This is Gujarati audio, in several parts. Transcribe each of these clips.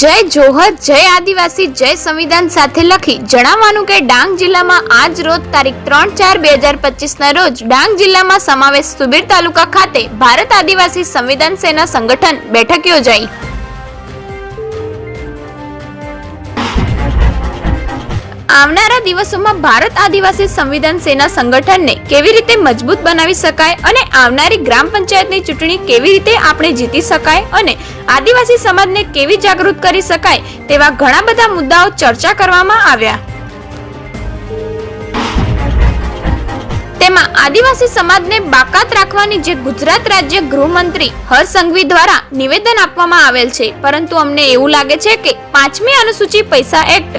જય જોહર, જય આદિવાસી, જય સંવિધાન સાથે લખી જણાવવાનું કે ડાંગ જિલ્લામાં આજ રોજ તારીખ 3/4/2025 રોજ ડાંગ જિલ્લામાં સમાવેશ સુબીર તાલુકા ખાતે ભારત આદિવાસી સંવિધાન સેના સંગઠન બેઠક યોજાઈ। આવનારા દિવસોમાં ભારત આદિવાસી સંવિધાન સેના સંગઠનને કેવી રીતે મજબૂત બનાવી શકાય અને આવનારી ગ્રામ પંચાયતની ચૂંટણી કેવી રીતે આપણે જીતી શકાય અને આદિવાસી સમાજને કેવી જાગૃત કરી શકાય તેવા ઘણા બધા મુદ્દાઓ ચર્ચા કરવામાં આવ્યા। તેમાં આદિવાસી સમાજને બાકાત રાખવાની જે ગુજરાત રાજ્ય ગૃહમંત્રી હર્ષ સંઘવી દ્વારા નિવેદન આપવામાં આવેલ છે, પરંતુ અમને એવું લાગે છે કે 5મી અનુસૂચિ પૈસા એક્ટ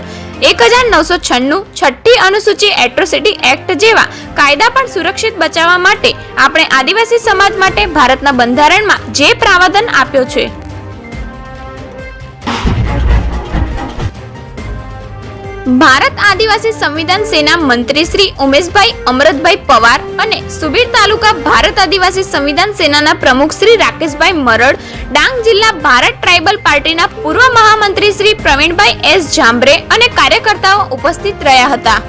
1996, 6ઠ્ઠી અનુસૂચિ એટ્રોસિટી એક્ટ જેવા કાયદા પણ સુરક્ષિત બચાવવા માટે આપણે આદિવાસી સમાજ માટે ભારતના બંધારણમાં જે પ્રાવધાન આપ્યો છે। ભારત આદિવાસી સંવિધાન સેના મંત્રી શ્રી ઉમેશભાઈ અમરતભાઈ પવાર અને સુબીર તાલુકા ભારત આદિવાસી સંવિધાન સેનાના પ્રમુખ શ્રી રાકેશભાઈ મરડ, ડાંગ જિલ્લા ભારત ટ્રાઇબલ પાર્ટીના પૂર્વ મહામંત્રી શ્રી પ્રવીણભાઈ એસ જાંબરે અને કાર્યકર્તાઓ ઉપસ્થિત રહ્યા હતા।